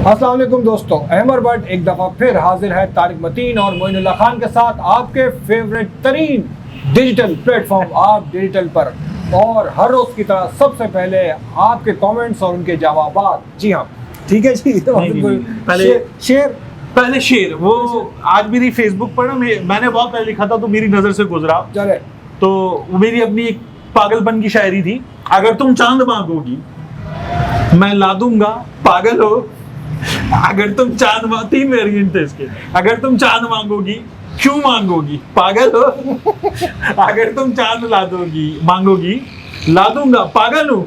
अस्सलाम वालेकुम दोस्तों, अहमर बट एक दफ़ा फिर हाजिर है तारिक मतीन और मोइनुल्लाह खान के साथ आपके फेवरेट तरीन डिजिटल प्लेटफॉर्म आप डिजिटल पर। और हर रोज़ की तरह सबसे पहले आपके कमेंट्स और उनके जवाबात। जी हाँ, ठीक है जी। तो पहले शेर वो आज मेरी फेसबुक पर ना मैंने बहुत पहले लिखा था तो मेरी नजर से गुजरा। चले तो वो मेरी अपनी एक पागलपन की शायरी थी। अगर तुम चांद मांगोगी मैं ला दूंगा पागल हो। अगर तुम चांद 3 वेरिएंट थे इसके। अगर तुम चांद मांगोगी क्यों मांगोगी पागल हो। अगर तुम चांद ला दोगी मांगोगी ला दूंगा पागल हूँ।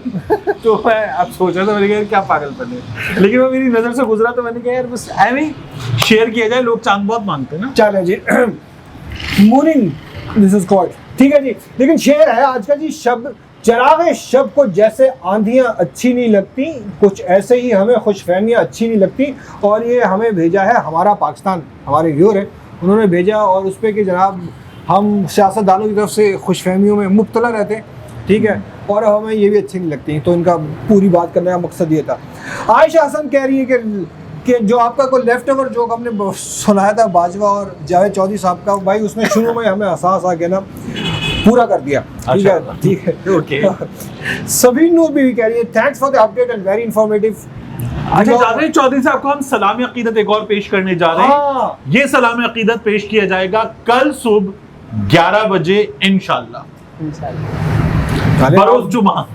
तो मैं अब सोचा था मैंने कहा क्या पागलपन है, लेकिन वो मेरी नजर से गुजरा तो मैंने कहा यार बस ऐसे ही शेयर किया जाए, लोग चांद बहुत मांगते हैं ना। चले जी। मूनिंग दिस इज कॉल्ड, ठीक है जी। लेकिन शेर है आज का जी। शब्द चरागे शब को जैसे आंधियां अच्छी नहीं लगती, कुछ ऐसे ही हमें खुशफहमियां अच्छी नहीं लगती। और ये हमें भेजा है हमारा पाकिस्तान, हमारे व्यूअर है, उन्होंने भेजा और उस पर कि जनाब हम सियासतदानों की तरफ से खुशफहमियों में मुब्तला रहते हैं, ठीक है, और हमें ये भी अच्छी नहीं लगती। तो इनका पूरी बात करने का मकसद ये था। आयशा हसन कह रही है कि जो आपका कोई लेफ्ट ओवर जोक हमने सुनाया था बाजवा और जावेद चौधरी साहब का, भाई उसने शुरू में हमें एहसास आ गया ना, पूरा कर दिया। ठीक है, ठीक है, ओके। सभी नूर भी कह रही है thanks for the update and very informative. अच्छा, जावेद चौधरी साहब को हम सलामी अकीदत एक और पेश करने जा रहे हैं। ये सलामी अकीदत पेश किया जाएगा कल सुबह 11 बजे इंशाल्लाह बरोज जुमा।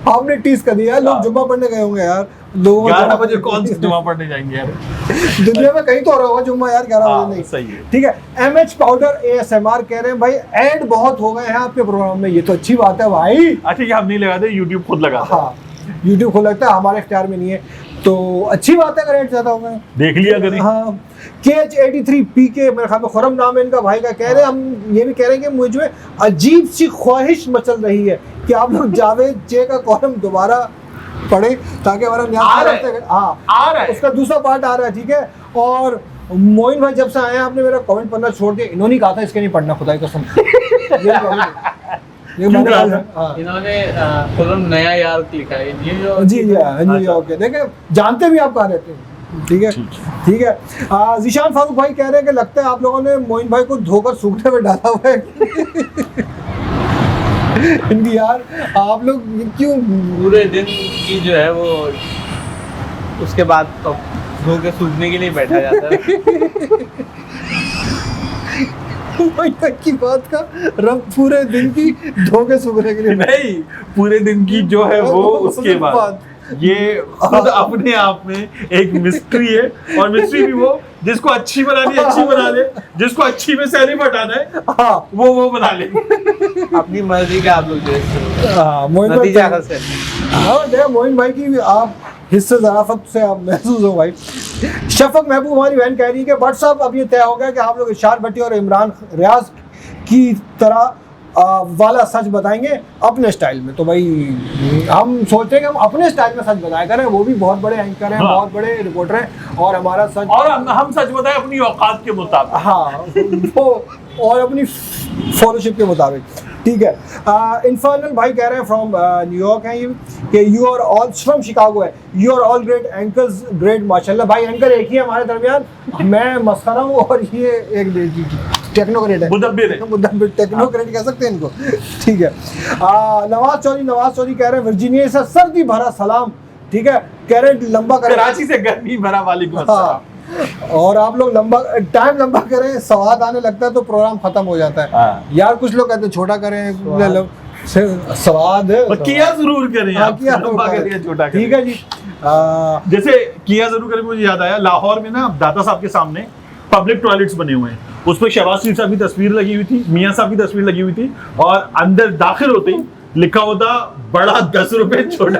आपने टीज कर दिया, लोग जुमा पढ़ने गए होंगे यार। 11 बजे कौन सा जुमा पढ़ने जाएंगे यार। दुनिया में कहीं तो हो रहा होगा जुम्मा यार 11 बजे नहीं। सही है, ठीक है। MH पाउडर ASMR कह रहे हैं भाई ऐड बहुत हो गए हैं आपके प्रोग्राम में। ये तो अच्छी बात है भाई। अच्छा, ये हम नहीं लगाते, यूट्यूब खुद लगाता है। हाँ, यूट्यूब खुद लगता है, हमारे इख्तियार में नहीं है, तो अच्छी बात है अगर ऐड ज्यादा हो गए। देख लिया करें। हाँ, KH83PK मेरे ख्याल में खुरम नाम है इनका भाई का, कह रहे हैं हम ये भी कह रहे हैं कि मुझे अजीब सी ख्वाहिश मचल रही है कि आप लोग जावेद जे का कॉलम दोबारा पढ़े ताकि हमारा आ रहा है, उसका दूसरा पार्ट आ रहा है, ठीक है। और मोइन भाई जब से आए हैं आपने मेरा कमेंट पढ़ना छोड़ दिया। इन्होंने कहा था इसके नहीं पढ़ना, खुदा की कसम। इन्होंने नया यार लिखा है न्यूयॉर्क के। देखे जानते भी आप कहाँ रहते हैं, ठीक है, ठीक है। जीशान फारूक भाई कह रहे हैं कि लगता है आप लोगों ने मोइन भाई को धोकर सूखने में डाला हुआ है। इनकी यार आप लोग क्यों पूरे दिन की जो है वो उसके बाद तो धो के सूखने के लिए बैठा जाता है। की बात का रब पूरे दिन की धो के सूखने के लिए नहीं, पूरे दिन की जो है वो उसके बाद। ये खुद अपने आप में एक मिस्ट्री है, और मिस्ट्री भी वो जिसको अच्छी बनानी अच्छी बना ले, जिसको अच्छी में सैली बटाना है हाँ वो बना ले। अपनी मर्जी का आप लोग मोइन भाई की आप हिस्से ज़राफ़त से आप महसूस हो भाई। शफक महबूब हमारी बहन कह रही है कि व्हाट्सअप अब ये तय हो गया कि आप लोग इरशाद भट्टी और इमरान रियाज की तरह वाला सच बताएंगे अपने स्टाइल में। तो भाई हम सोचते हैं कि हम अपने स्टाइल में सच बताया करें। वो भी बहुत बड़े एंकर हैं, बहुत बड़े रिपोर्टर हैं, और हमारा सच और हम सच बताएं अपनी औकात के मुताबिक। हाँ, वो और अपनी फॉलोशिप के मुताबिक, ठीक है। इनफर्नल भाई कह रहे हैं फ्रॉम न्यूयॉर्क हैं ये कि you are all from Chicago है, you are all great anchors, great माशाल्लाह। भाई एंकर एक ही है हमारे दरमियान, मैं मस्खरा हूँ और ये एक टेक्नोक्रेट है, मुदब्बिर टेक्नोक्रेट कह सकते हैं इनको, ठीक है। नवाज चौधरी कह रहे हैं वर्जीनिया से सर्दी भरा सलाम, ठीक है, कह रहे हैं लंबा करें, कराची से गर्मी भरा वालेकुम अस्सलाम। और आप लोग टाइम लंबा करें, सवाद आने लगता है तो प्रोग्राम खत्म हो जाता है। यार कुछ लोग कहते हैं छोटा करें, सवाद किया जरूर करें, लंबा करें छोटा करें, ठीक है जी। जैसे किया जरूर करें, मुझे याद आया लाहौर में ना दाता साहब के सामने पब्लिक टॉयलेट्स बने हुए हैं, उस पर शहबाज शरीफ साहब की तस्वीर लगी हुई थी, मियां साहब की तस्वीर लगी हुई थी, और अंदर दाखिल होते ही लिखा होता बड़ा 10 रुपए छोटा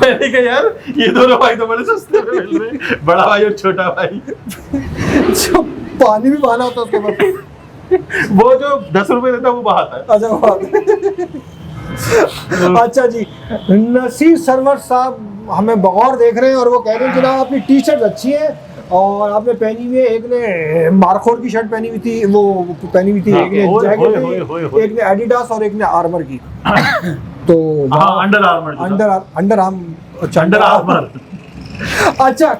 मैंने कहा यार ये दोनों भाई तो बड़े सस्ते में मिल रहे, बड़ा भाई और छोटा भाई। पानी भी बहाना होता है उसके बाद। वो जो 10 रुपए देता है वो बहाता है। अच्छा जी, नसीर सरवर साहब हमें बगौर देख रहे हैं और वो कह रहे हैं जनाब आपकी टी शर्ट अच्छी है और आपने पहनी हुई है, एक ने मार्कोर की शर्ट पहनी हुई थी, वो पहनी हुई थी, हाँ, एक ने होए, जैकेट होए, थी, होए, होए। एक ने एडिडास और एक ने आर्मर की। तो हाँ, अंडर आर्मर अंडर आर्मर। अच्छा,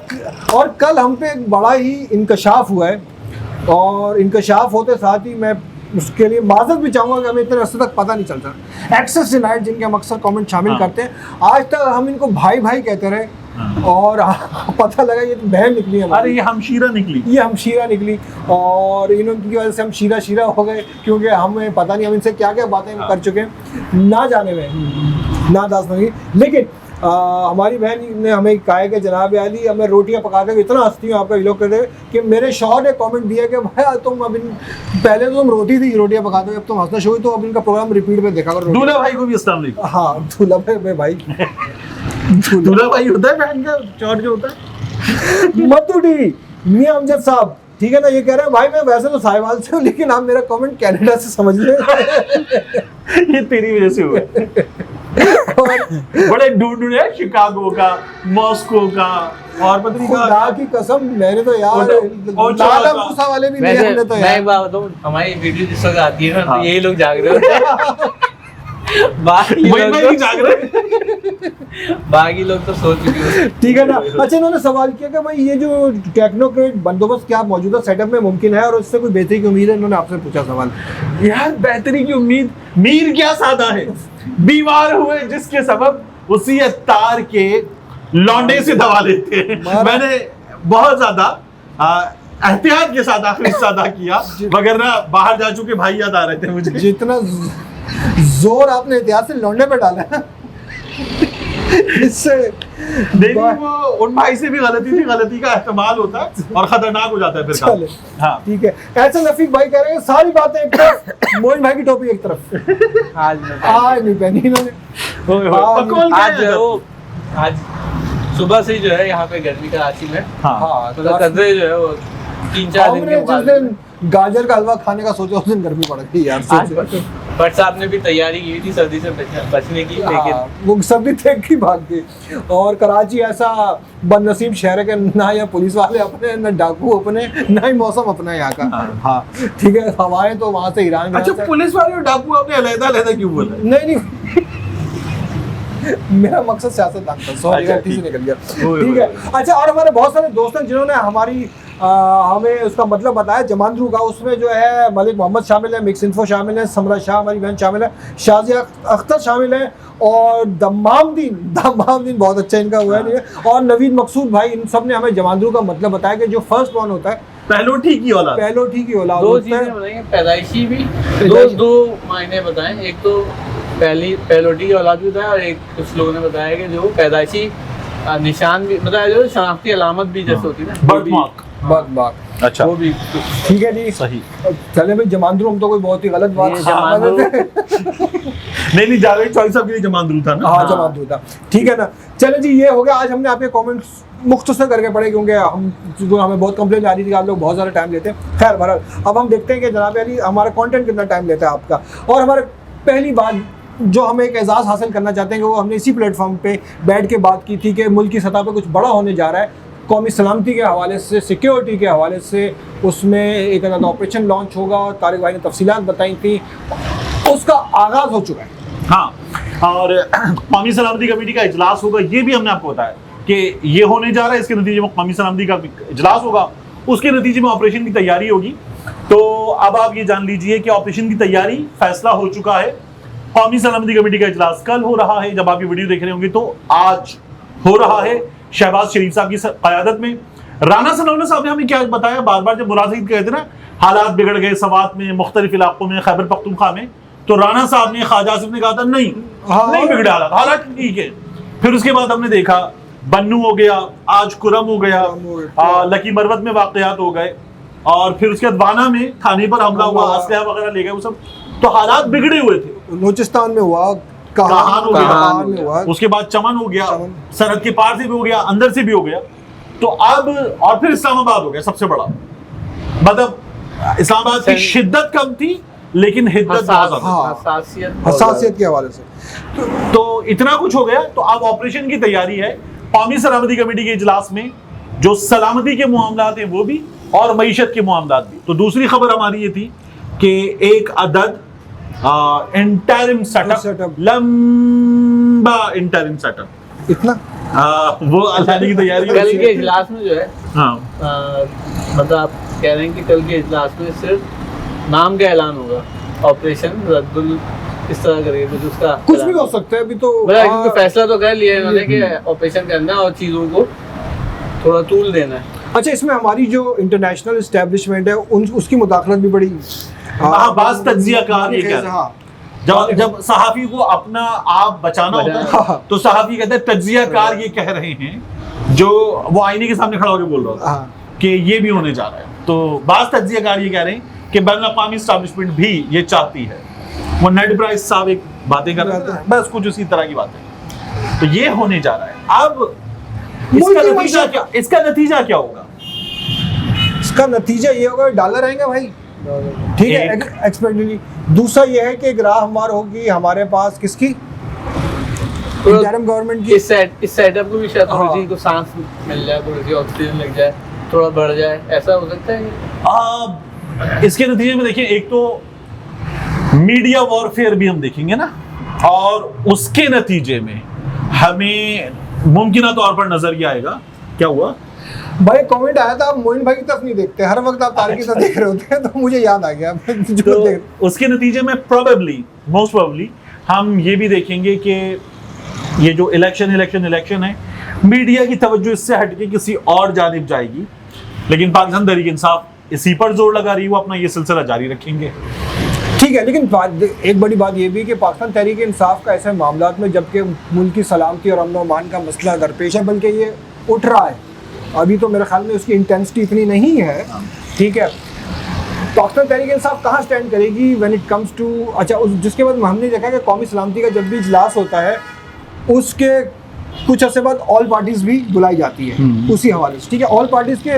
और कल हम पे एक बड़ा ही इंकशाफ हुआ है, और इंकशाफ होते साथ ही मैं उसके लिए माजरत भी चाहूँगा कि हमें इतने रस्ते तक पता नहीं चलता। एक्सेस डिनाइड जिनके हम अक्सर कमेंट शामिल हाँ। करते हैं, आज तक हम इनको भाई भाई कहते रहे, और पता लगा ये तो बहन निकली है। अरे ये हमशीरा निकली, ये हमशीरा निकली, और इनकी वजह से हम शीरा शीरा हो गए, क्योंकि हमें पता नहीं हम इनसे क्या क्या बातें कर चुके हैं, ना जाने में ना दास नहीं। लेकिन हमारी बहन ने हमें कहा है कि जनाब अली, अब मैं रोटियां पकाते हुए इतना हंसती हूँ आपका व्लॉग करते हुए कि मेरे शौहर ने कमेंट दिया कि भाई तुम अब पहले तो तुम रोटी थी रोटियां पकाते हुए, अब तुम हंसना शुरू हुई, तो अब इनका प्रोग्राम रिपीट में देखा करो। दूल्हा भाई को भी अस्सलाम वालेकुम। हाँ, दूल्हा भाई दूल्हा भाई होता है बहन का शॉट जो होता है। मत्तू टीवी मियां अमजद साहब, ठीक है ना, ये कह रहे हैं भाई मैं वैसे तो साहिवाल से हूँ, लेकिन आप मेरा कमेंट कनाडा से समझ लें। ये तेरी वजह से हुआ। बड़े ढूंढे शिकागो का, मॉस्को का, और पता नहीं खुदा कहाँ। की कसम, मैंने तो यार लाला मूसा वाले भी लिए वैसे हमने तो मैं एक यार। बात बताऊं, हमारी वीडियो जिस वक्त आती है ना, हाँ। तो यही लोग जाग रहे होते हैं। बाकी वही लोग मैं तो- ही जाग रहे। बाकी लोग तो सो चुके होते हैं। ठीक है ना। अच्छा, इन्होंने सवाल किया कि भाई ये जो टेक्नोक्रेट बंदोबस्त क्या मौजूदा सेटअप में मुमकिन है, और इससे कोई बेहतरी की उम्मीद है? इन्होंने आपसे पूछा सवाल। यार बेहतरी की उम्मीद, मीर क्या सादा है, बीमार हुए जिसके सबब उसी तार के लौंडे से दवा लेते हैं। मैंने बहुत ज्यादा एहतियात के साथ आखिरी सादा किया, मगर ना बाहर जा चुके भाई याद आ रहे थे मुझे। जितना जोर आपने इतिहास से लौंडे पे डाला है, इससे नहीं वो उन भाई से भी गलती का एहतमाल होता है और खतरनाक हो जाता है फिर चले। काम। हाँ, ठीक है। ऐसे रफीक भाई कह रहे हैं सारी बातें एक तरफ, मोइन भाई की टोपी एक तरफ। आज मैं आज नहीं पहनी इन्होंने। बकौल क्या आज है जो है अदब? वो आज सुबह से ही जो है यहाँ पे गर्मी कराची में, हाँ, हाँ, मतलब कदरे जो है वो 3-4 दिन हमने के जिस मुकाबले में। दिन गाजर का हलवा खाने का सोचा, उस दिन गर्मी पड़ गई यार। आज भट्ट साहब ने भी तैयारी की थी सर्दी से बचने की, लेकिन हाँ, वो सर्दी देख के भाग गए। और कराची ऐसा बदनसीब शहर है कि ना यहाँ पुलिस वाले अपने, ना डाकू अपने, ना ही मौसम अपना है यहाँ का। हाँ, ठीक है। हवाएं तो वहाँ से ईरान अच्छा, पुलिस वाले और डाकू आपने अलग-अलग क्यों बोला? नहीं मेरा मकसद सियासतदान था, सॉरी अच्छा, गलती से ठीक। निकल गया। ओए, ठीक ओए, है। अच्छा, और हमारे बहुत सारे दोस्त हैं जिन्होंने हमारी हमें उसका मतलब बताया जमांद्रू का। उसमें जो है मलिक मोहम्मद शामिल है, मिक्स इन्फो शामिल है, समरा शाह हमारी बहन शामिल है, शाजिया अख्तर शामिल है, और दमाम दीन बहुत अच्छा इनका हुआ है, और नवीद मकसूद भाई, इन सब ने हमें जमांद्रू का मतलब बताया कि जो फर्स्ट वन होता है पहलोठी की औलाद। पहलोठी की औलाद दो होता चीजें है। बताएंगे, पैदाइशी भी पैदाइशी। दो मायने बताएं। एक तो पहलोटी की औलाद भी बताया, और एक कुछ लोगों ने बताया कि जो पैदाइशी निशान भी बताया, जो शनाख्ती अलामत भी जैसे होती है ना, वो भी- बर्थमार्क। बात अच्छा, वो भी ठीक है जी। सही। चले भाई, जमांद्रू हम तो कोई बहुत ही गलत बात ये जमांद्रू- नहीं जावेद चौधरी साहब के लिए जमांद्रू था ना। हाँ, जमांद्रू था। ठीक है ना। चले जी, ये हो गया। आज हमने आपके कमेंट्स मुख्तसर करके पढ़े, क्योंकि हमें बहुत कंप्लेंट आ रही थी कि आप लोग बहुत ज़्यादा टाइम लेते हैं। खैर बहरहाल, अब हम देखते हैं कि जनाब अली हमारा कंटेंट कितना टाइम लेता है आपका। और हमारे पहली बात जो हम एक एजाज़ हासिल करना चाहते हैं कि वो हमने इसी प्लेटफॉर्म पे बैठ के बात की थी कि मुल्क की सतह पे कुछ बड़ा होने जा रहा है, कौमी सलामती के हवाले से, सिक्योरिटी के हवाले से। उसमें एक अलग ऑपरेशन लॉन्च होगा, और तारिक भाई ने तफसीलात बताई थी, उसका आगाज़ हो चुका है। हाँ, और कौमी सलामती कमेटी का इजलास होगा, ये भी हमने आपको बताया कि ये होने जा रहा है। इसके नतीजे में कौमी सलामती का इजलास होगा, उसके नतीजे में ऑपरेशन की तैयारी होगी। तो अब आप ये जान लीजिए कि ऑपरेशन की तैयारी, फैसला हो चुका है। कौमी सलामती कमेटी का इजलास कल हो रहा है, जब आप ये वीडियो देख रहे होंगे तो आज हो रहा है शहबाज शरीफ साहब की क़यादत में। राना सनाउल्लाह साहब ने हमें क्या बताया, बार बार जब मुराद सईद कहते ना हालात बिगड़ गए सवात में, मुख्तलिफ इलाकों में, खैबर पख्तूनख्वा में, तो राना साहब ने, ख्वाजा आसिफ ने कहा था नहीं, हाँ, नहीं बिगड़ा हालात ठीक है। फिर उसके बाद हमने देखा बन्नू हो गया, आज कुरम हो गया, लकी मरवत में वाकयात हो गए, और फिर उसके बाद वाना में थाने पर हमला हुआ, असलहा वगैरह ले गए वो सब। तो हालात बिगड़े हुए थे। बलूचिस्तान में हुआ, कहान हो कहान में हुआ, उसके बाद चमन हो गया, चमन। सरहद के पार से भी हो गया, अंदर से भी हो गया। तो अब और फिर इस्लामाबाद हो गया सबसे बड़ा। मतलब इस्लामाबाद की शिद्दत कम थी, लेकिन हिद्दत बहुत ज्यादा। हाँ। हसासियत के हवाले से। तो इतना कुछ हो गया। तो अब ऑपरेशन की तैयारी है। कौमी सलामती कमेटी के इजलास में जो सलामती के मामलात हैं वो भी, और मईशत के मामलात भी। तो दूसरी खबर हमारी ये थी कि एक अदद इंटरिम सेटअप, लंबा इंटरिम सेटअप, इतना वो लाने की तैयारी कल के इजलास में जो है, हाँ मतलब आप कह रहे हैं कि कल के इजलास में सिर्फ नाम का ऐलान होगा, ऑपरेशन रद्दुल इस तरह करेंगे, कुछ उसका कुछ भी हो सकता है अभी तो। क्योंकि फैसला तो कर लिया इन्होंने कि ऑपरेशन करना है और चीज़ों को थोड़ा तूल देना है। अच्छा, इसमें हमारी जो इंटरनेशनल इस्टेब्लिशमेंट है उसकी मुदाखलत भी बड़ी बाज़ तज्जियाकार ये कह रहे हैं। हाँ, जब सहाफी को अपना आप बचाना होता है हाँ। तो सहाफी कहते हैं तज्जियाकार ये कह रहे हैं, जो वो आईने के सामने खड़ा होकर बोल रहा था हाँ। कि ये भी होने जा रहा है। तो बाज़ तज्जियाकार ये कह रहे हैं कि बैनुल-अक़वामी इस्टेब्लिशमेंट भी ये चाहती है। वो नेड प्राइस साहब एक बातें कर रहे थे, बस कुछ उसी तरह की बातें। तो ये होने जा रहा है। अब इसका नतीजा क्या होगा? इसका नतीजा ये होगा डॉलर आएंगे भाई, ठीक है, एक्सपेक्टेडली। दूसरा ये है कि ग्राह हमार होगी हमारे पास किसकी, इंटरिम गवर्नमेंट की। इस सेटअप को भी शायद हाँ। थोड़ी सी को सांस मिल जाए, थोड़ी सी ऑक्सीजन लग जाए, थोड़ा बढ़ जाए, ऐसा हो सकता है। इसके नतीजे में देखिए, एक तो मीडिया वॉरफेयर भी हम देखेंगे ना, और उसके नतीजे में हमें मुमकिन तौर पर नजर ये आएगा। क्या हुआ भाई, कमेंट आया था आप मोइन भाई की तरफ नहीं देखते, हर वक्त आप तारिक की तरफ देख रहे होते हैं, तो मुझे याद आ गया जो तो उसके नतीजे में प्रोबेबली, मोस्ट प्रोबेबली हम ये भी देखेंगे कि ये जो इलेक्शन है, मीडिया की तवज्जो इससे हटके किसी और जानिब जाएगी, लेकिन पाकिस्तान तहरीक इंसाफ इसी पर जोर लगा रही है, वो अपना ये सिलसिला जारी रखेंगे। ठीक है, लेकिन एक बड़ी बात ये भी कि पाकिस्तान तहरीक इंसाफ का ऐसे मामलात में, जबकि मुल्क की सलामती और अमन अमान का मसला दरपेश है, बल्कि ये उठ रहा है, अभी तो मेरे ख्याल में उसकी इंटेंसिटी इतनी नहीं है, ठीक है। पाकिस्तान तहरीक इंसाफ कहाँ स्टैंड करेगी व्हेन इट कम्स टू, अच्छा जिसके बाद हमने देखा कि कौमी सलामती का जब भी इजलास होता है उसके कुछ अर्से बाद ऑल पार्टीज भी बुलाई जाती है उसी हवाले से, ठीक है। ऑल पार्टीज के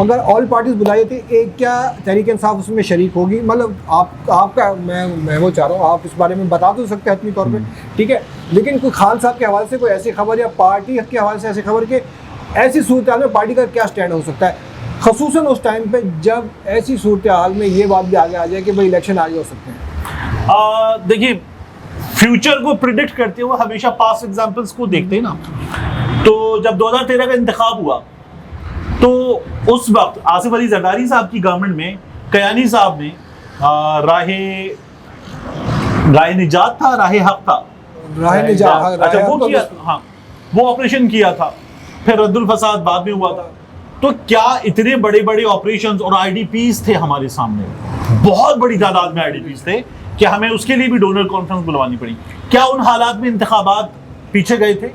अगर ऑल पार्टीज बुलाई जाती है, एक क्या तहरीक इंसाफ उसमें शरीक होगी, मतलब आपका मैं वो चाह रहा हूँ, आप इस बारे में बता तो सकते हैं हतमी तौर पे, ठीक है, लेकिन कोई खान साहब के हवाले से कोई ऐसी खबर या पार्टी के हवाले से ऐसी खबर कि ऐसी सूरत हाल में पार्टी का क्या स्टैंड हो सकता है, खसूसन उस टाइम पे जब ऐसी सूरत हाल में ये बात भी आगे आ जाए कि भाई इलेक्शन आगे हो सकते हैं। देखिए, फ्यूचर को प्रिडिक्ट करते हुए हमेशा पास्ट एग्जांपल्स को देखते हैं ना। तो जब 2013 का इंतखाब हुआ तो उस वक्त आसिफ अली जरदारी साहब की गवर्नमेंट में कयानी साहब ने राह निजात था, राह हक था, अच्छा वो किया, हाँ वो ऑपरेशन किया था, फिर रद्दुल फसाद बाद में हुआ था। तो क्या इतने बड़े बड़े ऑपरेशंस और आईडीपीज थे हमारे सामने, बहुत बड़ी तादाद में आईडीपीज थे, कि हमें उसके लिए भी डोनर कॉन्फ्रेंस बुलवानी पड़ी। क्या उन हालात में इंतखाबात पीछे गए थे?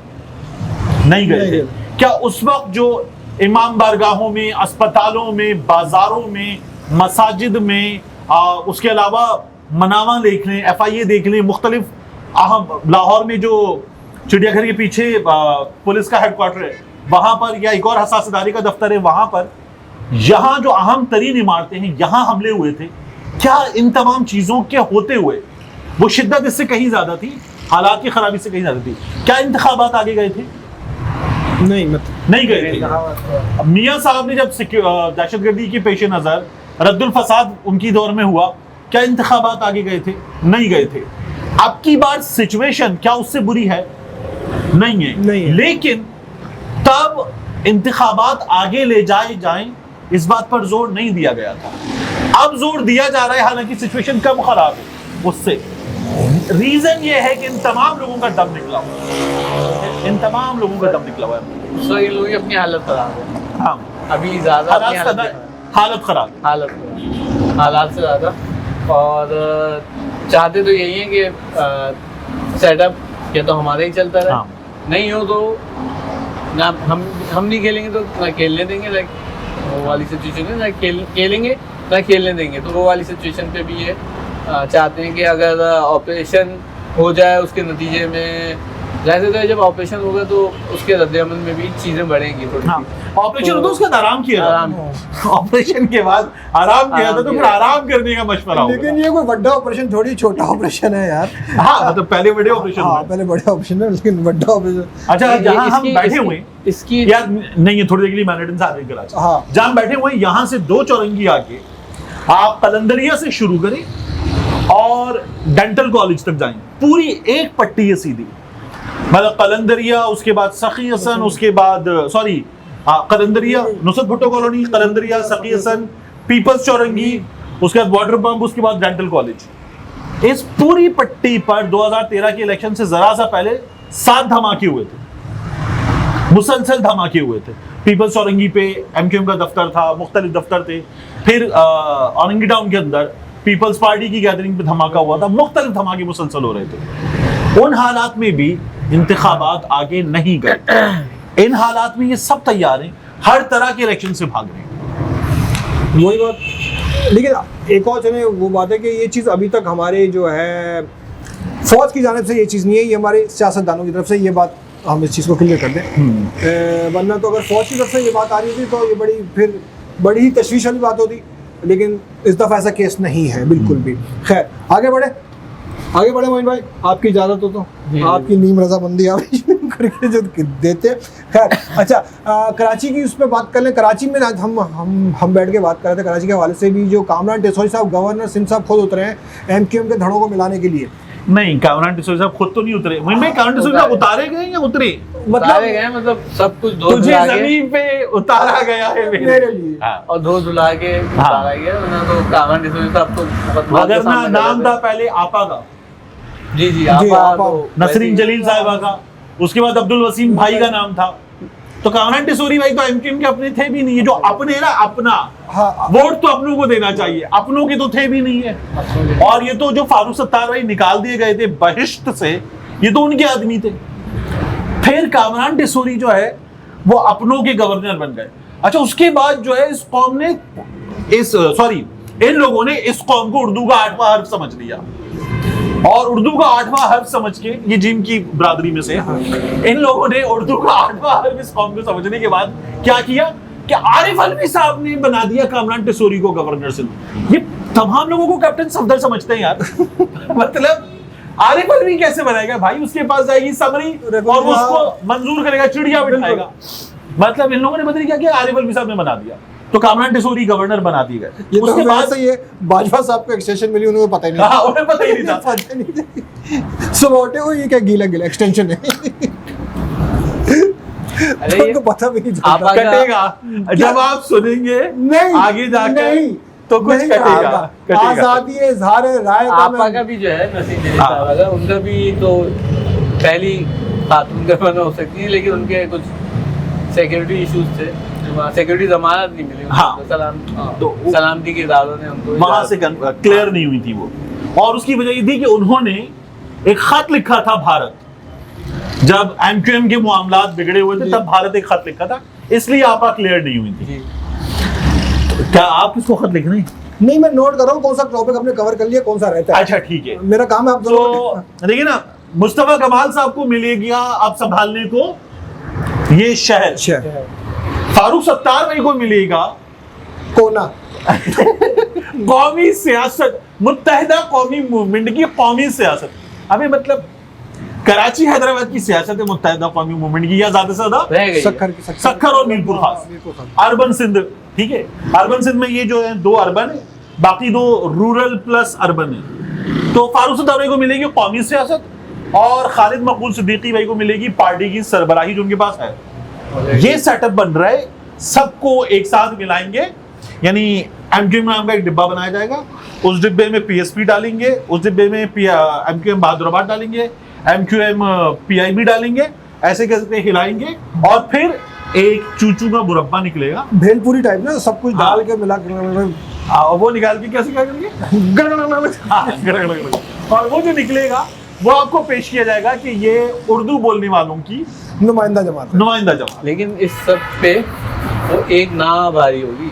नहीं गए थे। क्या उस वक्त जो इमाम बारगाहों में, अस्पतालों में, बाजारों में, मसाजिद में, उसके अलावा मनावा देख लें, FIA देख लें, मुख्तलिफ लाहौर में जो चिड़ियाघर के पीछे पुलिस का हेडक्वार्टर है वहां पर, या एक और हसास इदारे का दफ्तर है वहां पर, यहाँ जो अहम तरीन इमारतें हैं यहाँ हमले हुए थे। क्या इन तमाम चीजों के होते हुए वो शिद्दत इससे कहीं ज्यादा थी, हालात की खराबी से कहीं ज्यादा थी, क्या इंतखाबात आगे गए थे? नहीं गए थे। मियां साहब ने जब दहशतगर्दी के पेश नजर रद्दुल फसाद उनकी दौर में हुआ, क्या इंतखाबात आगे गए थे? नहीं गए थे। अब की बार सिचुएशन क्या उससे बुरी है? नहीं है। लेकिन तब इंतखाबात आगे ले जाएं इस बात पर जोर नहीं दिया गया था, अब जोर दिया जा रहा है, हालांकि सिचुएशन कम खराब है उससे। रीजन ये है कि इन तमाम लोगों का दम निकला हुआ है, इन तमाम लोगों का दम निकला हुआ है। सो ये लोग की अपनी हालत खराब है, हाँ अभी ज्यादा हालत खराब, हालात से ज्यादा। और चाहते तो यही है कि सेटअप या तो हमारा ही चलता रहे, नहीं हो तो ना हम नहीं खेलेंगे तो ना खेलने देंगे, लाइक वो वाली सिचुएशन है, ना खेलेंगे ना खेलने देंगे। तो वो वाली सिचुएशन पे भी ये चाहते हैं कि अगर ऑपरेशन हो जाए उसके नतीजे में जैसे तो जब ऑपरेशन होगा तो उसके रद्द-ए-अमल में भी चीजें बढ़ेंगी थोड़ी हाँ सी। ऑपरेशन होता है उसके बाद आराम किया आराम। ऑपरेशन के बाद आराम किया था तो फिर आराम करने का मशवरा होगा। लेकिन ये कोई बड़ा ऑपरेशन थोड़ी छोटा ऑपरेशन है यार। हाँ मतलब पहले बड़े ऑपरेशन हाँ हुए। पहले बड़ा ऑपरेशन है लेकिन बड़ा ऑपरेशन। अच्छा ये- जहाँ हम इसकी- बैठे इसकी- हुए हैं, इसकी यार नहीं है थोड़ी देर के लिए मैनहट्टन से आगे कराची, हाँ। जहाँ हम बैठे हुए हैं यहाँ से 2 चौरंगी आके आप कलंदरिया से शुरू करें और डेंटल कॉलेज तक जाएं, पूरी एक पट्टी है सीधी, मतलब कलंदरिया उसके बाद सखी हसन उसके बाद सॉरी कलंदरिया नुसरत भुट्टो कॉलोनी कलंदरिया सखी हसन पीपल्स चौरंगी उसके बाद वाटर पंप उसके बाद डेंटल कॉलेज। इस पूरी पट्टी पर 2013 के इलेक्शन से जरा सा पहले 7 धमाके हुए थे, मुसलसल धमाके हुए थे। पीपल्स चौरंगी पे एमक्यूएम का दफ्तर था, मुख्तलिफ दफ्तर थे, फिर औरंगी टाउन के अंदर पीपल्स पार्टी की गैदरिंग पे धमाका हुआ था, मुख्तलिफ धमाके मुसलसल हो रहे थे। उन हालात में भी इंतखाबात आगे नहीं गए, इन हालात में ये सब तैयार हैं, हर तरह के इलेक्शन से भाग रहे हैं। वही बात। लेकिन एक और चले वो बात है कि ये चीज़ अभी तक हमारे जो है फौज की जानिब से ये चीज़ नहीं है, ये हमारे सियासतदानों की तरफ से ये बात हम इस चीज़ को क्लियर कर दें। वरना तो अगर फौज की तरफ से ये बात आ रही थी तो ये बड़ी ही तशवीश वाली बात होती, लेकिन इस दफ़ा ऐसा केस नहीं है बिल्कुल भी। खैर आगे बढ़े मोइन भाई, आपकी इजाज़त हो तो जी। आपकी नीम रजामंदी आप करके जो देते हैं। खैर अच्छा कराची की उस पर बात कर लें। कराची में आज हम बैठ के बात कर रहे थे कराची के हवाले से भी, जो कामरान टिसोरी साहब गवर्नर सिंध साहब खुद उतरे हैं एमक्यूएम के धड़ों को मिलाने के लिए। नहीं कामरान टिसोरी साहब खुद तो नहीं उतरे, मैं कामरान टिसोरी साहब उतारे गए या उतरे? उतारे गए मतलब सब कुछ धो तुझे धुला के जमीन पे उतारा गया है मेरे लिए। हाँ। और धो धुला के उतारा गया, वरना तो कामरान टिसोरी साहब तो फतवा के वगरना सामने नाम खड़े था थे। पहले आपा का, जी आपा। आपा तो नसरीन वैसे ही- जलील साहिबा का, उसके बाद अब्दुल वसीम भाई का नाम था। तो कामरान टिसोरी भाई तो एमक्यूएम के अपने थे भी नहीं है, जो अपने ना अपना हाँ वोट तो अपनों को देना चाहिए, अपनों के तो थे भी नहीं है। और ये तो जो फारूक सत्तार भाई निकाल दिए गए थे बहिश्त से, ये तो उनके आदमी थे। फिर कामरान टिसोरी जो है वो अपनों के गवर्नर बन गए। अच्छा उसके बाद जो है इस कौम ने इन लोगों ने इस कौम को उर्दू का 8वां हर्फ समझ लिया, और उर्दू का 8वां हर्फ समझ के, ये जिम की बरादरी में से इन लोगों ने उर्दू का 8वां हर्फ इस कौम को समझने के बाद क्या किया कि आरिफ अलवी साहब ने बना दिया कामरान टिसोरी को गवर्नर सिंध। ये तमाम लोगों को कैप्टन सफदर समझते हैं यार मतलब आरिफ अलवी कैसे बनाएगा भाई, उसके पास जाएगी समरी और वो उसको मंजूर करेगा, चिड़िया बिठाएगा। मतलब इन लोगों ने बदली क्या किया, आरिफ अलवी साहब ने बना दिया, तो कामरान टिसोरी गवर्नर बना दिए गए। ये तो उसके बाद से ये बाजवा साहब को एक्सटेंशन मिली, उन्हें पता ही नहीं हाँ, उन्हें पता ही नहीं था। पता नहीं था। सुबह उठे हो ये क्या गीला एक्सटेंशन है अरे तो ये उनको पता भी नहीं चलता। आपा- कटेगा जब आप सुनेंगे नहीं आगे जाकर नहीं तो कुछ नहीं कटेगा, कटेगा। आजादी इजहार राय का आपा का भी जो है नसीम जलील साहब का, उनका भी तो पहली खातून गवर्नर हो सकती है, लेकिन उनके कुछ सिक्योरिटी इश्यूज थे, सिक्योरिटी जमानत नहीं मिली हाँ। तो सलामती के इदारों ने उनको वहां से क्लियर नहीं हुई थी वो, और उसकी वजह ये थी कि उन्होंने एक खत लिखा था भारत, जब एमक्यूएम के मामलात बिगड़े हुए थे तब भारत एक खत लिखा था, इसलिए आपा क्लियर नहीं हुई थी। जी। क्या आप इसको खत लिख रहे हैं? नहीं मैं नोट कर रहा हूँ कौन सा टॉपिक हमने कवर कर लिया, कौन सा रहता है। अच्छा ठीक है, मेरा काम है आप तो देखिए ना मुस्तफा कमाल साहब को मिलेगा अब संभालने को ये शहर, फारूक सत्तार भाई को मिलेगा कोना कौमी सियासत, मुत्तहिदा कौमी मूवमेंट की कौमी सियासत। अभी मतलब कराची हैदराबाद की सियासत है मुत्तहिदा कौमी मूवमेंट की, या ज्यादा से ज्यादा रह गई है। सक्खर और मीरपुर खास, अर्बन सिंध, ठीक है। अर्बन सिंध में ये जो है 2 अर्बन है, बाकी 2 रूरल प्लस अर्बन है। तो फारूक सत्तार भाई को मिलेगी कौमी सियासत, और खालिद मकबूल सिद्दीकी भाई को मिलेगी पार्टी की सरबराही जो उनके पास है। ये सेटअप बन रहा है, सबको एक साथ मिलाएंगे, यानी एमक्यूएम नाम का एक डिब्बा बनाया जाएगा, उस डिब्बे में पीएसपी डालेंगे, उस डिब्बे में एमक्यूएम बहादुराबाद डालेंगे, एमक्यूएम पीआईबी डालेंगे, ऐसे करके हिलाएंगे और फिर एक चूचू का मुरब्बा निकलेगा, भेलपुरी टाइप ना, सब कुछ डाल के मिला के और वो निकाल के कैसे क्या करेंगे और वो जो निकलेगा वो आपको पेश किया जाएगा कि ये उर्दू बोलने वालों की नुमाइंदा जमात। नुमाइंदा जमात। लेकिन इस सब पे वो एक ना भारी होगी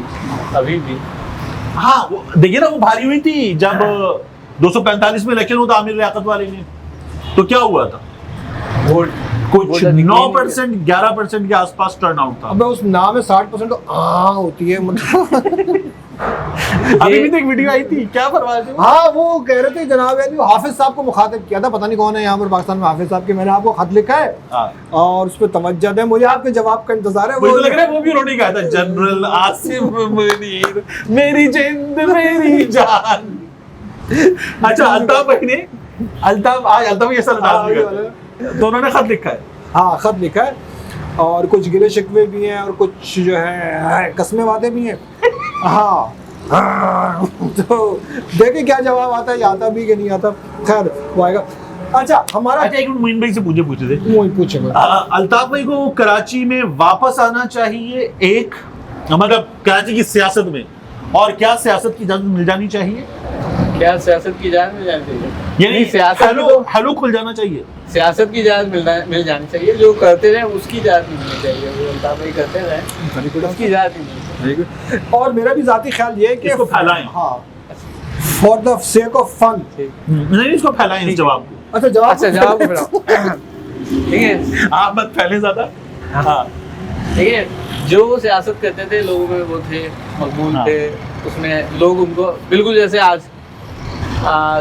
अभी भी। हाँ देखिए ना, वो भारी हुई थी जब 245 में इलेक्शन हुआ था आमिर लियाकत वाले ने, तो क्या हुआ था, वोट कुछ वो तो दिखे ही नहीं 9% 11% के आसपास टर्न आउट था। अबे उस नाम में 60% तो होती है मतलब। अभी भी तो एक वीडियो आई थी, क्या फरमाया थी? हाँ वो कह रहे थे जनाब यानी हाफिज साहब को मुखातिब किया था, पता नहीं कौन है यहाँ पर पाकिस्तान में हाफिज साहब के, मैंने आपको खत लिखा है हाँ। और उस पर तवज्जो है, मुझे आपके जवाब का इंतजार है। मुझे तो लग रहा है वो भी उन्होंने कहा था, जनरल आसिफ मुनीर मेरी जिंद मेरी जान। अच्छा अल्ताफ भाई ने अल्ताफ भाई ऐसा अंदाज नहीं करते, दोनों ने खत लिखा है। हाँ खत लिखा है और कुछ गिले शिकवे भी हैं और कुछ जो है कस्में वादे भी हैं। हाँ तो देखें क्या जवाब आता है, आता भी कि नहीं आता, खैर वो आएगा। अच्छा हमारा अच्छा एक मिनट मोइन भाई से पूछे थे, वही पूछेगा अल्ताफ भाई को कराची में वापस आना चाहिए, एक मतलब कराची की सियासत में, और क्या सियासत की इजाजत मिल जानी चाहिए, क्या सियासत की इजाजत मिल जानी चाहिए? यानी नहीं, सियासत की तो हेलो खुल जाना चाहिए। सियासत की इजाजत मिल जानी चाहिए, जो करते रहे उसकी इजाजत नहीं मिलनी चाहिए, वो अल्ताफ भाई करते रहे उसकी इजाजत नहीं मिलनी चाहिए। और मेरा भी जाती ख्याल ये है कि इसको फैलाएं। हाँ for the sake of fun. नहीं इसको फैलाएं इस जवाब को। अच्छा जवाब अच्छा जवाब को फैलाओ। ठीक है आप मत फैले ज्यादा। हाँ ठीक है, जो सियासत करते थे लोगों में वो थे मकबूल हाँ। थे, उसमें लोग उनको बिल्कुल जैसे आज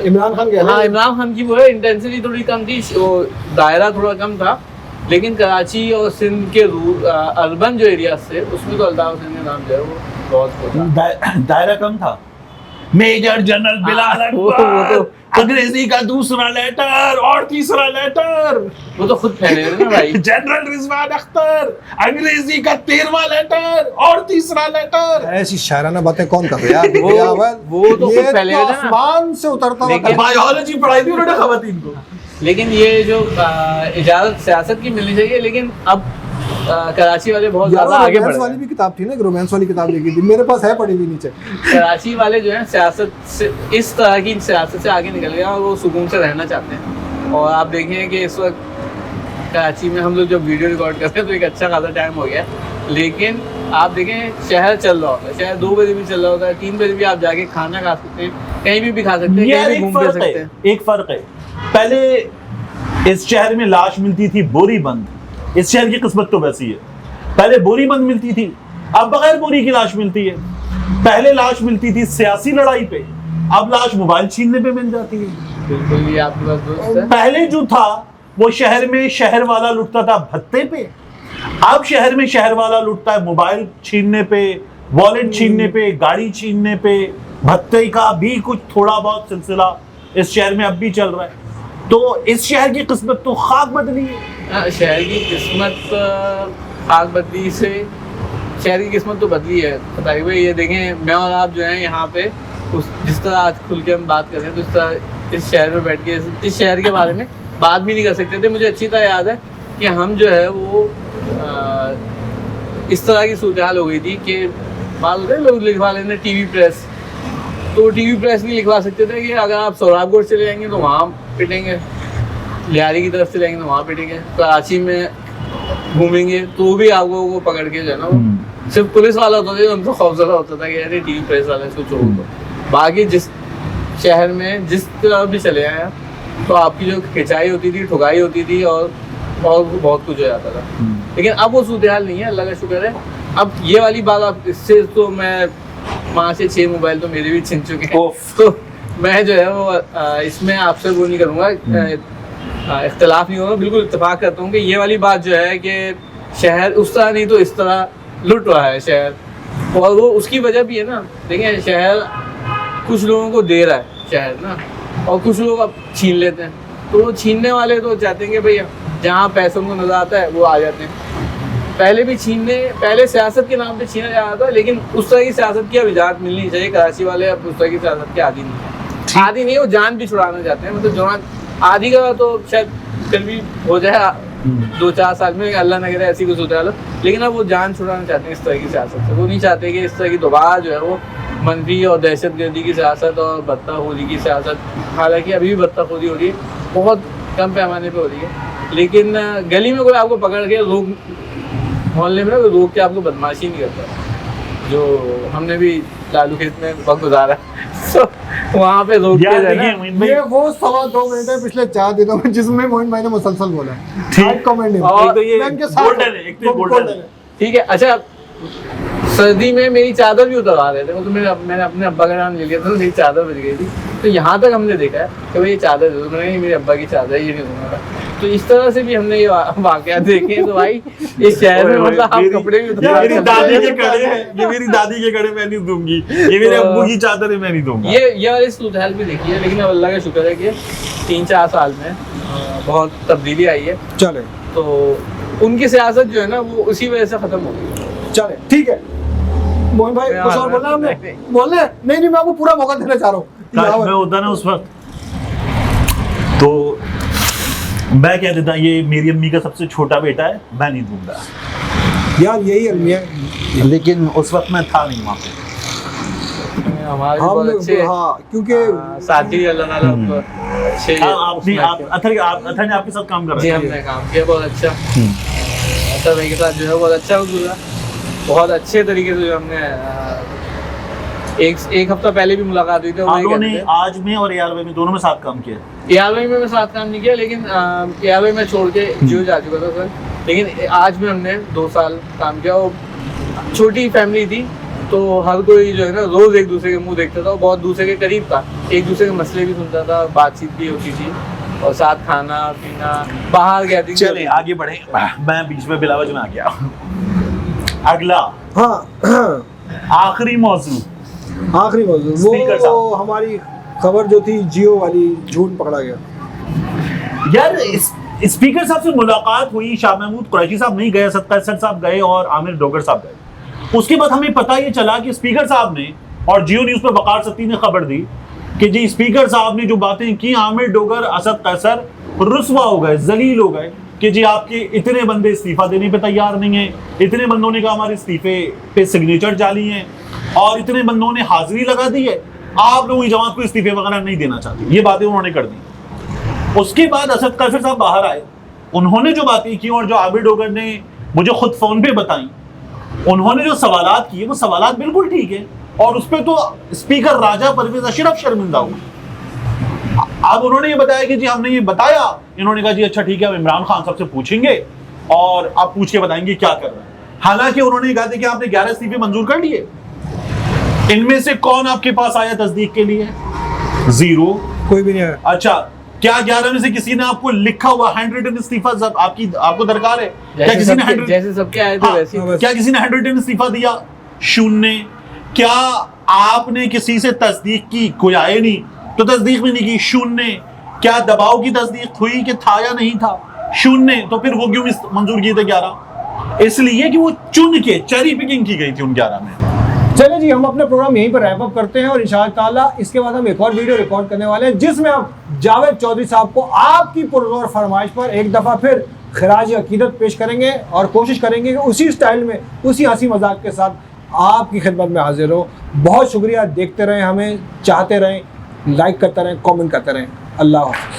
इमरान खान कह रहे हाँ हैं इमरान खान की वो है इंटेंसिटी थोड़ी कम थी, वो दायरा थोड़ा कम था, लेकिन कराची और सिंध के अर्बन जो एरियाज थे उसमें तो अल्ताफ हुसैन का नाम जो है वो बहुत होता। दायरा कम था। मेजर जनरल बिलाल वो अकबर, तो- अंग्रेजी का दूसरा लेटर और तीसरा लेटर, वो तो खुद फैले हुए ना भाई। जनरल रिजवान अख्तर, अंग्रेजी का 13वां लेटर और तीसरा लेटर। ऐसी शायराना बातें कौन कर रहा है वो- यार? वो तो ये खुद पहले तो है ना। आसमान से उतरता हुआ लेकिन- बायोलॉजी पढ़ाई थी उन्होंने खवातीन को। लेकिन ये जो इजाजत सियासत की मिलनी चाहिए, लेकिन अब कराची वाले बहुत ज्यादा आगे बढ़ रोमांस गए वाली भी किताब थी ना, एक रोमांस वाली किताब लिखी थी, मेरे पास है पड़ी हुई नीचे। कराची वाले जो है सियासत से इस तरह की सियासत से आगे निकल गए और वो सुकून से रहना चाहते हैं। और आप देखेंगे कि इस वक्त कराची में हम लोग जब वीडियो रिकॉर्ड करते हैं तो एक अच्छा खासा टाइम हो गया, लेकिन आप देखें शहर चल रहा होता है, शहर 2 बजे भी चल रहा होता है, 3 बजे भी आप जाके खाना खा सकते हैं, कहीं भी खा सकते हैं, यार कहीं भी एक घूम फिर फर्क सकते है, हैं। एक फर्क है। पहले इस शहर में लाश मिलती थी बोरी बंद, इस शहर की किस्मत तो वैसी है। पहले बोरी बंद मिलती थी, अब बगैर बोरी की लाश मिलती है। पहले लाश मिलती थी सियासी लड़ाई पे, अब लाश मोबाइल छीनने पे मिल जाती है। बिल्कुल ये आपके पास दोस्त है। पहले जो था वो शहर में शहर वाला लुटता था भत्ते पे, अब शहर में शहर वाला लुटता है मोबाइल छीनने पे, वॉलेट छीनने पे, गाड़ी छीनने पे। भत्ते का भी कुछ थोड़ा बहुत सिलसिला इस शहर में अब भी चल रहा है। तो इस शहर की किस्मत तो खाक बदली है। शहर की किस्मत खाक बदली से शहर की किस्मत तो बदली है। बताइए भाई, ये देखें मैं और आप जो है यहाँ पे उस जिस तरह आज खुल के हम बात कर रहे हैं, तो इस तरह इस शहर में बैठ के इस शहर के बारे में बात भी नहीं कर सकते थे। मुझे अच्छी तरह याद है कि हम जो है वो इस तरह की सूरत हाल हो गई थी कि बात होते हैं लोग लिखवा लेते हैं टीवी प्रेस, तो टीवी प्रेस नहीं लिखवा सकते थे कि अगर आप सोहराबगढ़ चले जाएंगे तो वहाँ पिटेंगे, लियारी की तरफ से जाएंगे तो वहाँ पिटेंगे, कराची में घूमेंगे तो भी आपको वो पकड़ के जो है ना वो सिर्फ पुलिस वाला होता था, उनको खौफजदा होता था कि अरे टीवी प्रेस वाले इसको छोड़ दो। बाकी जिस शहर में जिस तरह भी चले आए आप, तो आपकी जो खिंचाई होती थी, ठुकाई होती थी और बहुत कुछ हो जाता था। लेकिन अब वो सूरत हाल नहीं है, अल्लाह का शुक्र है। अब ये वाली बात आप इससे तो मैं 5 से 6 मोबाइल तो मेरे भी छिन चुके हैं, तो मैं जो है वो इसमें आपसे वो नहीं करूँगा, इख्तलाफ नहीं होगा, बिल्कुल इत्तेफाक करता हूँ कि ये वाली बात जो है कि शहर उस तरह नहीं तो इस तरह लुट रहा है शहर, और वो उसकी वजह भी है ना। देखिए शहर कुछ लोगों को दे रहा है शहर ना, और कुछ लोग अब छीन लेते हैं, तो वो छीनने वाले तो चाहते हैं कि भैया जहाँ पैसों को नजर आता है वो आ जाते हैं। पहले सियासत के नाम पे छीना जा रहा था, लेकिन उस तरह की सियासत की अब इजाज़त मिलनी चाहिए। कराची वाले अब उस तरह की सियासत के आदी नहीं है, वो जान भी छुड़ाना चाहते हैं। मतलब जान आदि का तो शायद फिर भी हो जाए 2-4 साल में, अल्लाह न करे ऐसी कुछ होता है, लेकिन अब वो जान छुड़ाना चाहते हैं इस तरह की सियासत से। वो नहीं चाहते कि इस तरह की दोबारा जो है वो मनफी और दहशतगर्दी की सियासत और बदताखोरी की सियासत, हालांकि अभी भी बदताखोरी हो रही है, बहुत कम पैमाने पे हो रही है, लेकिन गली में कोई आपको पकड़ के रोक, मोहल्ले में ना कोई रोक के आपको बदमाशी नहीं करता, जो हमने भी लालू खेत में वक्त गुजारा। तो वहाँ पे रोक के यार जो है देखिए ना, मोइन भाई, ये वो 2.25 मिनट है पिछले 4 दिनों में जिसमें मोइन भाई ने मुसलसल बोला है। ठीक। हाइट कमेंट नहीं। और एक तो ये मैं इनके साथ गोल्डन है, एक तो ये गोल्डन है। ठीक है। अच्छा, सर्दी में मेरी चादर भी उतरवा रहे थे, वो तो मैंने अपने अब्बा का नाम ले लिया था, मेरी चादर बच गई थी। तो यहाँ तक हमने देखा है कि भाई ये चादर दे दो, मैंने कहा ये मेरे अब्बा की चादर है, ये नहीं दूंगा। तो इस तरह से भी हमने ये वाकयात देखे हैं। तो भाई इस शहर में मतलब आप कपड़े भी ये उतरवा मेरी सकते दादी हैं। के कड़े हैं, ये मेरी दादी के कड़े मैं नहीं दूंगी, ये मेरे अब्बू की चादर है मैं नहीं दूंगा। ये वाली सूरत हाल भी देखी है, लेकिन अब अल्लाह का शुक्र है कि 3-4 साल में बहुत तब्दीली आई है। चले तो उनकी सियासत जो है ना वो उसी वजह से खत्म हो गई। चले ठीक है। मोइन भाई कुछ और बोलना हमने? बोलना है? नहीं, मैं आपको पूरा मौका देना चाह रहा काश हूँ। मैं होता ना उस वक्त, तो मैं कह देता ये मेरी अम्मी का सबसे छोटा बेटा है, मैं नहीं दूंगा। यार यही अलमिया है। लेकिन उस वक्त मैं था नहीं वहाँ पे। हमारे हम बहुत लोग अच्छे हाँ, क्योंकि साथी अल्लाह ताला उनको अच्छे आपने उसमें अथर ने आपके साथ काम कर जी रहा है। हमने काम किया बहुत अच्छा। अतर भाई के साथ जो है बहुत अच्छा गुजरा, बहुत अच्छे तरीके से जो हमने एक हफ्ता पहले भी मुलाकात हुई थी। आप लोगों ने आज में और ARY में दोनों में साथ काम किया। ARY में मैं साथ काम नहीं किया, लेकिन ARY में छोड़ के जियो जा चुका था सर। लेकिन आज में हमने 2 साल काम किया और छोटी फैमिली थी, तो हर कोई जो है ना रोज एक दूसरे के मुंह देखता था और बहुत दूसरे के करीब था, एक दूसरे के मसले भी सुनता था, बातचीत भी होती थी और साथ खाना पीना, बाहर गैदरिंग। चले आगे बढ़े, मैं बीच में बिलावज में आ गया। अगला हाँ आखिरी मौजू, आखिरी मौजूद स्पीकर वो साहब। हमारी खबर जो थी जियो वाली, झूठ पकड़ा गया। यार स्पीकर साहब से मुलाकात हुई, शाह महमूद कुरैशी साहब नहीं गए, असद कैसर साहब गए और आमिर डोगर साहब गए। उसके बाद हमें पता ये चला कि स्पीकर साहब ने, और जियो न्यूज पर वकार सत्ती ने खबर दी कि जी स्पीकर साहब ने जो बातें की, आमिर डोगर असद कैसर रुस्वा हो गए, जलील हो गए कि जी आपके इतने बंदे इस्तीफा देने पे तैयार नहीं है, इतने बंदों ने कहा हमारे इस्तीफे पे सिग्नेचर जाली हैं और इतने बंदों ने हाजिरी लगा दी है, आप लोग जमात को इस्तीफे वगैरह नहीं देना चाहते। ये बातें उन्होंने कर दी। उसके बाद असद कैसर साहब बाहर आए, उन्होंने जो बातें की और जो आमिर डोगर ने मुझे खुद फोन पे बताई, उन्होंने जो सवालात किए वो सवालात बिल्कुल ठीक है और उस पर तो स्पीकर राजा परवेज अशरफ शर्मिंदा हुए। अब उन्होंने ये बताया कि जी हमने ये बताया, इन्होंने कहा जी अच्छा ठीक है, हम इमरान खान साहब से पूछेंगे और आप पूछ के बताएंगे क्या कर रहे हैं। हालांकि उन्होंने कहा था कि आपने 11 इस्तीफे मंजूर कर लिए, इनमें से कौन आपके पास आया तस्दीक के लिए? 0, कोई भी नहीं आया। अच्छा क्या 11 में से किसी ने आपको लिखा हुआ हैंड रिटन इस्तीफा आपको दरकार है? क्या किसी ने जैसे सबके आए थे हाँ, वैसे ही। क्या किसी ने हैंड रिटन इस्तीफा दिया? 0। क्या आपने किसी से तस्दीक की? कोई आए नहीं तो तस्दीक भी नहीं की, 0। क्या दबाव की तस्दीक हुई कि था या नहीं था? 0। तो फिर वो क्यों मंजूर किए थे 11? इसलिए कि वो चुन के चेरी पिकिंग की गई थी उन 11 में। चलिए जी, हम अपना प्रोग्राम यहीं पर रैप अप करते हैं और इंशाअल्लाह ताला इसके बाद हम एक और वीडियो रिकॉर्ड करने वाले हैं जिसमें हम जावेद चौधरी साहब को आपकी पुरज़ोर फरमाइश पर एक दफ़ा फिर खिराज अकीदत पेश करेंगे और कोशिश करेंगे कि उसी स्टाइल में, उसी हंसी मजाक के साथ आपकी खिदमत में हाजिर हो। बहुत शुक्रिया, देखते रहें हमें, चाहते रहें, लाइक करते रहें, कमेंट करते रहें। अल्लाह हाफ़िज़।